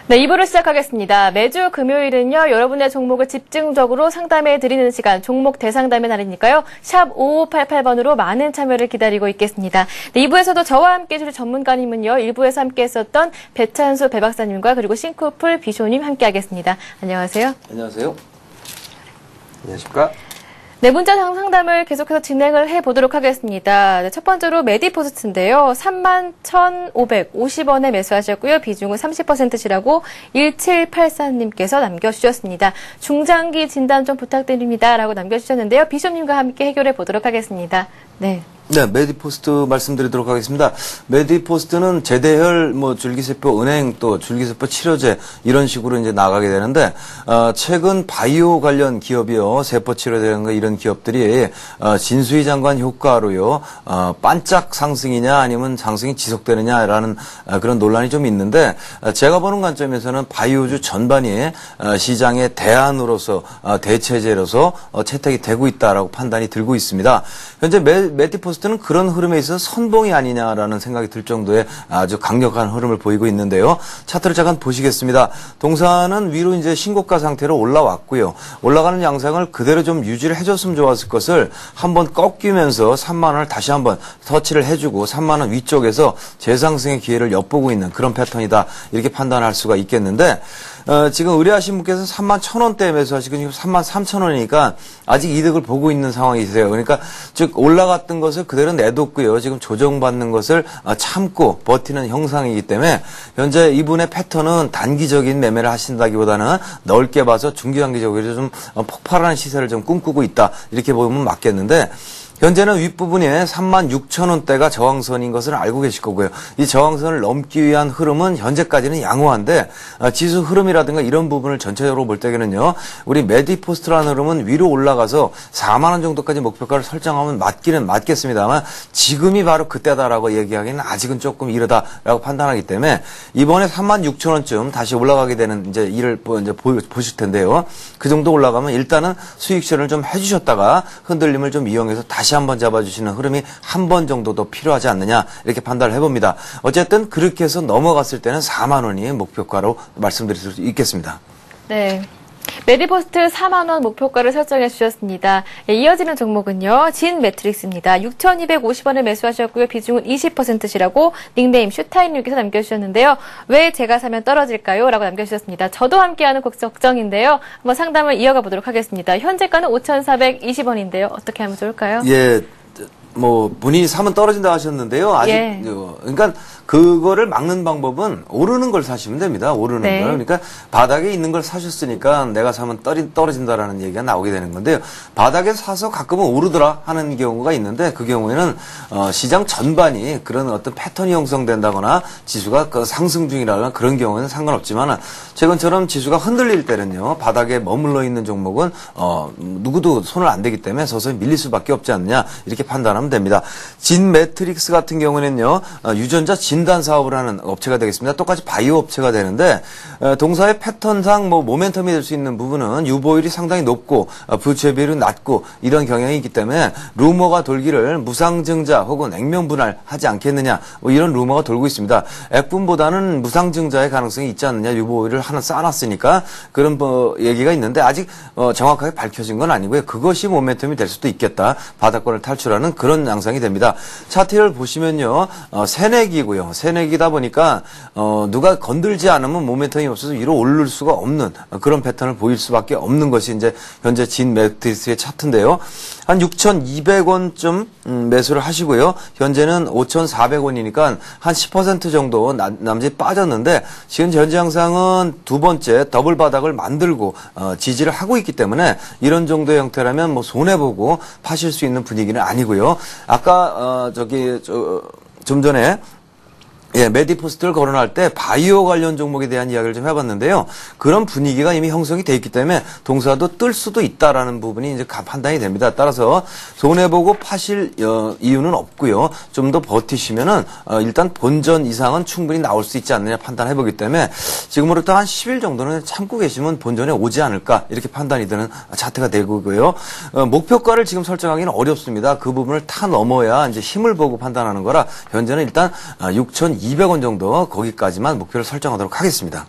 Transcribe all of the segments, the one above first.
네, 2부를 시작하겠습니다. 매주 금요일은요, 여러분의 종목을 집중적으로 상담해드리는 시간, 종목 대상담의 날이니까요, 샵 5588번으로 많은 참여를 기다리고 있겠습니다. 네, 2부에서도 저와 함께 해주실 전문가님은요, 1부에서 함께 했었던 배찬수 배박사님과 그리고 싱크풀 비쇼님 함께 하겠습니다. 안녕하세요. 안녕하세요. 안녕하십니까. 네, 문자 상담을 계속해서 진행을 해보도록 하겠습니다. 첫 번째로 메디포스트인데요. 31,550원에 매수하셨고요. 비중은 30%시라고 1784님께서 남겨주셨습니다. 중장기 진단 좀 부탁드립니다. 라고 남겨주셨는데요. 비숍님과 함께 해결해 보도록 하겠습니다. 네. 네, 메디포스트 말씀드리도록 하겠습니다. 메디포스트는 제대혈, 줄기세포 은행 또 줄기세포 치료제 이런 식으로 이제 나가게 되는데, 최근 바이오 관련 기업이요, 세포 치료제라든가 이런 기업들이, 진수희 장관 효과로요, 반짝 상승이냐 아니면 상승이 지속되느냐라는 그런 논란이 좀 있는데, 제가 보는 관점에서는 바이오주 전반이 시장의 대안으로서, 대체제로서 채택이 되고 있다라고 판단이 들고 있습니다. 현재 메디포스트는 그런 흐름에 있어서 선봉이 아니냐라는 생각이 들 정도의 아주 강력한 흐름을 보이고 있는데요. 차트를 잠깐 보시겠습니다. 동사는 위로 이제 신고가 상태로 올라왔고요. 올라가는 양상을 그대로 좀 유지를 해줬으면 좋았을 것을 한번 꺾이면서 3만 원을 다시 한번 터치를 해주고 3만 원 위쪽에서 재상승의 기회를 엿보고 있는 그런 패턴이다. 이렇게 판단할 수가 있겠는데, 지금 의뢰하신 분께서는 3만 1,000원대에 매수하시고 지금 3만 3,000원이니까 아직 이득을 보고 있는 상황이세요. 그러니까 즉 올라갔던 것을 그대로 내뒀고요. 지금 조정받는 것을 참고 버티는 형상이기 때문에 현재 이분의 패턴은 단기적인 매매를 하신다기보다는 넓게 봐서 중기장기적으로 좀 폭발하는 시세를 좀 꿈꾸고 있다. 이렇게 보면 맞겠는데, 현재는 윗부분에 36,000원대가 저항선인 것을 알고 계실 거고요. 이 저항선을 넘기 위한 흐름은 현재까지는 양호한데, 지수 흐름이라든가 이런 부분을 전체적으로 볼 때에는요, 우리 메디포스트라는 흐름은 위로 올라가서 4만 원 정도까지 목표가를 설정하면 맞기는 맞겠습니다만, 지금이 바로 그때다라고 얘기하기는 아직은 조금 이르다라고 판단하기 때문에, 이번에 36,000원쯤 다시 올라가게 되는 이제 일을 이제 보실 텐데요. 그 정도 올라가면 일단은 수익 실현을 좀 해주셨다가 흔들림을 좀 이용해서 다시 한번 잡아주시는 흐름이 한 번 정도 더 필요하지 않느냐 이렇게 판단을 해봅니다. 어쨌든 그렇게 해서 넘어갔을 때는 4만 원이 목표가로 말씀드릴 수 있겠습니다. 네. 메디포스트 4만 원 목표가를 설정해 주셨습니다. 예, 이어지는 종목은요, 진 매트릭스입니다. 6,250원에 매수하셨고요. 비중은 20%시라고 닉네임 슈타인님께서 남겨주셨는데요. 왜 제가 사면 떨어질까요? 라고 남겨주셨습니다. 저도 함께하는 걱정인데요. 한번 상담을 이어가 보도록 하겠습니다. 현재가는 5,420원인데요. 어떻게 하면 좋을까요? 예. 본인이 사면 떨어진다 하셨는데요. 아직, 예. 그러니까 그거를 막는 방법은 오르는 걸 사시면 됩니다. 오르는 네. 걸. 그러니까 바닥에 있는 걸 사셨으니까 내가 사면 떨어진다라는 얘기가 나오게 되는 건데요. 바닥에 사서 가끔은 오르더라 하는 경우가 있는데, 그 경우에는, 시장 전반이 그런 어떤 패턴이 형성된다거나 지수가 상승 중이라거나 그런 경우에는 상관없지만, 최근처럼 지수가 흔들릴 때는요, 바닥에 머물러 있는 종목은, 누구도 손을 안 대기 때문에 서서히 밀릴 수밖에 없지 않느냐, 이렇게 판단하면 됩니다. 진 매트릭스 같은 경우는요, 유전자 진단 사업을 하는 업체가 되겠습니다. 똑같이 바이오 업체가 되는데, 동사의 패턴상 모멘텀이 될 수 있는 부분은 유보율이 상당히 높고 부채 비율이 낮고 이런 경향이 있기 때문에 루머가 돌기를 무상증자 혹은 액면분할하지 않겠느냐, 이런 루머가 돌고 있습니다. 액분보다는 무상증자의 가능성이 있지 않느냐, 유보율을 하나 쌓아놨으니까 그런 얘기가 있는데, 아직 정확하게 밝혀진 건 아니고요. 그것이 모멘텀이 될 수도 있겠다. 바닥권을 탈출하는 그런 양상이 됩니다. 차트를 보시면요, 새내기고요. 새내기다 보니까 누가 건들지 않으면 모멘텀이 없어서 위로 오를 수가 없는 그런 패턴을 보일 수밖에 없는 것이 이제 현재 진 매트릭스의 차트인데요. 한 6,200원쯤 매수를 하시고요. 현재는 5,400원이니까 한 10% 정도 남짓 빠졌는데, 지금 현재 양상은 두 번째 더블 바닥을 만들고 지지를 하고 있기 때문에 이런 정도의 형태라면 손해보고 파실 수 있는 분위기는 아니고요. 아까 좀 전에 메디포스트를 거론할 때 바이오 관련 종목에 대한 이야기를 좀 해봤는데요. 그런 분위기가 이미 형성이 돼 있기 때문에 동사도 뜰 수도 있다라는 부분이 이제 판단이 됩니다. 따라서 손해보고 파실 이유는 없고요. 좀 더 버티시면은 일단 본전 이상은 충분히 나올 수 있지 않느냐 판단해보기 때문에 지금으로부터 한 10일 정도는 참고 계시면 본전에 오지 않을까 이렇게 판단이 되는 차트가 되고요. 목표가를 지금 설정하기는 어렵습니다. 그 부분을 타 넘어야 이제 힘을 보고 판단하는 거라 현재는 일단 6,200원 정도 거기까지만 목표를 설정하도록 하겠습니다.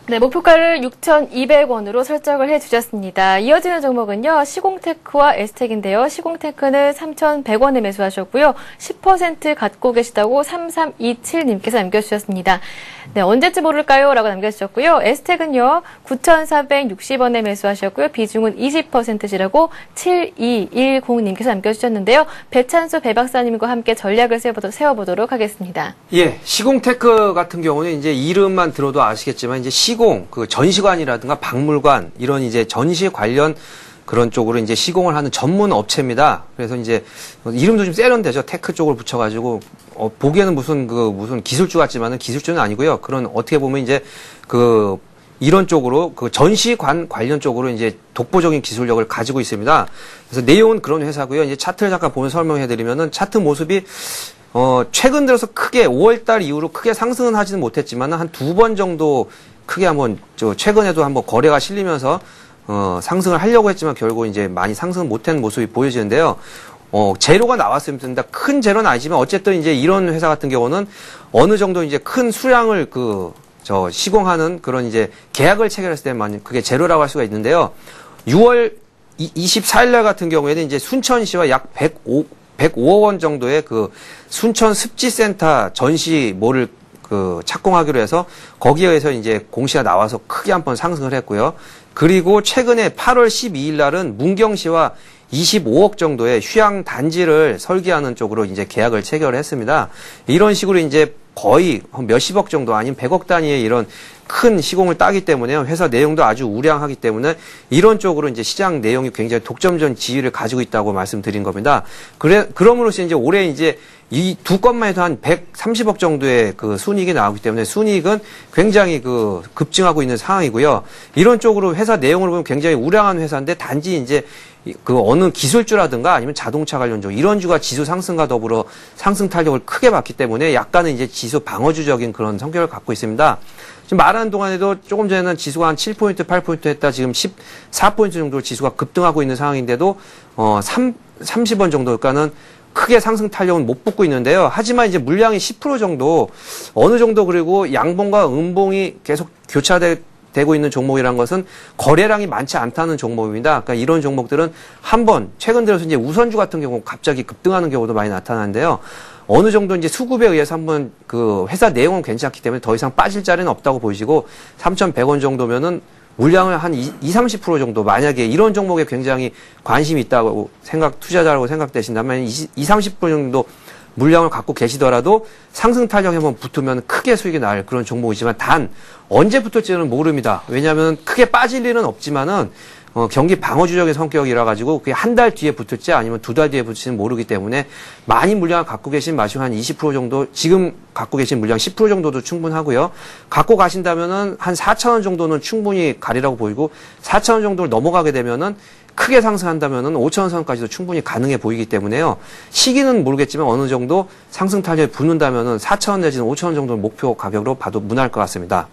네, 목표가를 6,200원으로 설정을 해주셨습니다. 이어지는 종목은요, 시공테크와 에스텍인데요. 시공테크는 3,100원에 매수하셨고요. 10% 갖고 계시다고 3327님께서 남겨주셨습니다. 네, 언제쯤 오를까요? 라고 남겨주셨고요. 에스텍은요, 9,460원에 매수하셨고요. 비중은 20%시라고 7210님께서 남겨주셨는데요. 배찬수 배박사님과 함께 전략을 세워보도록 하겠습니다. 예, 시공테크 같은 경우는 이제 이름만 들어도 아시겠지만 이제 시공, 그 전시관이라든가 박물관 이런 이제 전시 관련 그런 쪽으로 이제 시공을 하는 전문 업체입니다. 그래서 이제 이름도 좀 세련되죠. 테크 쪽을 붙여가지고 보기에는 무슨 기술주 같지만은 기술주는 아니고요. 그런 어떻게 보면 이제 이런 쪽으로 그 전시관 관련 쪽으로 이제 독보적인 기술력을 가지고 있습니다. 그래서 내용은 그런 회사고요. 이제 차트를 잠깐 보면 설명해드리면은 차트 모습이 최근 들어서 크게 5월달 이후로 크게 상승은 하지는 못했지만 한 2번 정도 크게 한번 최근에도 한번 거래가 실리면서 상승을 하려고 했지만 결국 이제 많이 상승 못한 모습이 보여지는데요. 재료가 나왔습니다. 큰 재료는 아니지만 어쨌든 이제 이런 회사 같은 경우는 어느 정도 이제 큰 수량을 시공하는 그런 이제 계약을 체결했을 때만 그게 재료라고 할 수가 있는데요. 6월 24일 날 같은 경우에는 이제 순천시와 약 105억 원 정도의 그 순천 습지센터 전시몰을 착공하기로 해서 거기에 의해서 이제 공시가 나와서 크게 한번 상승을 했고요. 그리고 최근에 8월 12일 날은 문경시와 25억 정도의 휴양 단지를 설계하는 쪽으로 이제 계약을 체결을 했습니다. 이런 식으로 이제 거의 몇십억 정도 아니면 100억 단위의 이런 큰 시공을 따기 때문에요. 회사 내용도 아주 우량하기 때문에 이런 쪽으로 이제 시장 내용이 굉장히 독점적 지위를 가지고 있다고 말씀드린 겁니다. 그럼으로써 이제 올해 이제 이 두 건만 해도 한 130억 정도의 그 순이익이 나오기 때문에 순이익은 굉장히 급증하고 있는 상황이고요. 이런 쪽으로 회사 내용을 보면 굉장히 우량한 회사인데 단지 이제 어느 기술주라든가 아니면 자동차 관련 쪽 이런 주가 지수 상승과 더불어 상승 탄력을 크게 받기 때문에 약간은 이제 지수 방어주적인 그런 성격을 갖고 있습니다. 지금 말하는 동안에도 조금 전에는 지수가 한 7포인트, 8포인트 했다 지금 14포인트 정도 지수가 급등하고 있는 상황인데도 30원 정도 그러니까는 크게 상승 탄력은 못 붙고 있는데요. 하지만 이제 물량이 10% 정도 어느 정도 그리고 양봉과 음봉이 계속 교차되고 있는 종목이라는 것은 거래량이 많지 않다는 종목입니다. 그러니까 이런 종목들은 한번 최근 들어서 이제 우선주 같은 경우 갑자기 급등하는 경우도 많이 나타나는데요. 어느 정도 이제 수급에 의해서 한번 회사 내용은 괜찮기 때문에 더 이상 빠질 자리는 없다고 보시고 3,100원 정도면은 물량을 한 20-30% 정도 만약에 이런 종목에 굉장히 관심이 있다고 투자자라고 생각되신다면 20-30% 정도 물량을 갖고 계시더라도 상승 탄력에 한번 붙으면 크게 수익이 날 그런 종목이지만 단 언제 붙을지는 모릅니다. 왜냐하면 크게 빠질 일은 없지만은 경기 방어주적인 성격이라 가지고 그게 한 달 뒤에 붙을지 아니면 2달 뒤에 붙을지는 모르기 때문에 많이 물량을 갖고 계신 마시고 한 20% 정도 지금 갖고 계신 물량 10% 정도도 충분하고요. 갖고 가신다면은 한 4,000원 정도는 충분히 가리라고 보이고 4,000원 정도를 넘어가게 되면은 크게 상승한다면은 5,000원 선까지도 충분히 가능해 보이기 때문에요. 시기는 모르겠지만 어느 정도 상승 탄력이 붙는다면은 4,000원 내지는 5,000원 정도는 목표 가격으로 봐도 무난할 것 같습니다.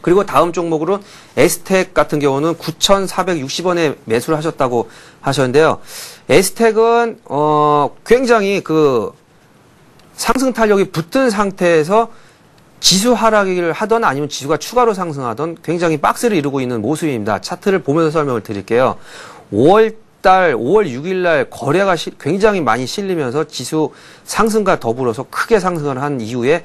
그리고 다음 종목으로 에스텍 같은 경우는 9,460원에 매수를 하셨다고 하셨는데요. 에스텍은 굉장히 상승 탄력이 붙은 상태에서 지수 하락을 하던 아니면 지수가 추가로 상승하던 굉장히 박스를 이루고 있는 모습입니다. 차트를 보면서 설명을 드릴게요. 5월 6일 날 거래가 굉장히 많이 실리면서 지수 상승과 더불어서 크게 상승을 한 이후에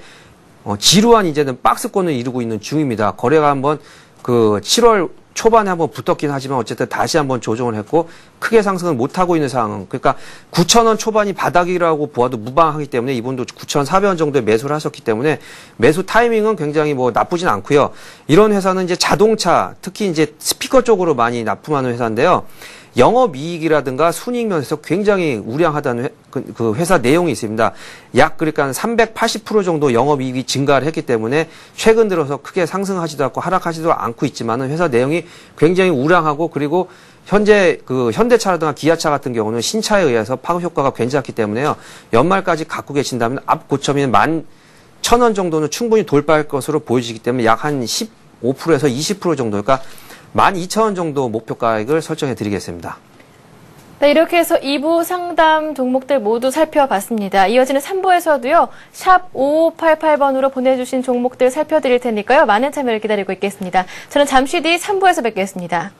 지루한 이제는 박스권을 이루고 있는 중입니다. 거래가 한번 7월 초반에 한번 붙었긴 하지만 어쨌든 다시 한번 조정을 했고 크게 상승을 못하고 있는 상황. 그러니까 9,000원 초반이 바닥이라고 보아도 무방하기 때문에 이분도 9,400원 정도에 매수를 하셨기 때문에 매수 타이밍은 굉장히 나쁘진 않고요. 이런 회사는 이제 자동차 특히 이제 스피커 쪽으로 많이 납품하는 회사인데요. 영업이익이라든가 순이익 면에서 굉장히 우량하다는 그 회사 내용이 있습니다. 그러니까 380% 정도 영업이익이 증가를 했기 때문에 최근 들어서 크게 상승하지도 않고 하락하지도 않고 있지만은 회사 내용이 굉장히 우량하고 그리고 현재 현대차라든가 기아차 같은 경우는 신차에 의해서 파급 효과가 괜찮기 때문에요. 연말까지 갖고 계신다면 앞 고점인 11,000원 정도는 충분히 돌파할 것으로 보여지기 때문에 약 한 15%에서 20% 정도 그러니까 12,000원 정도 목표 가액을 설정해 드리겠습니다. 네, 이렇게 해서 2부 상담 종목들 모두 살펴봤습니다. 이어지는 3부에서도요, 샵 5588번으로 보내주신 종목들 살펴드릴 테니까요, 많은 참여를 기다리고 있겠습니다. 저는 잠시 뒤 3부에서 뵙겠습니다.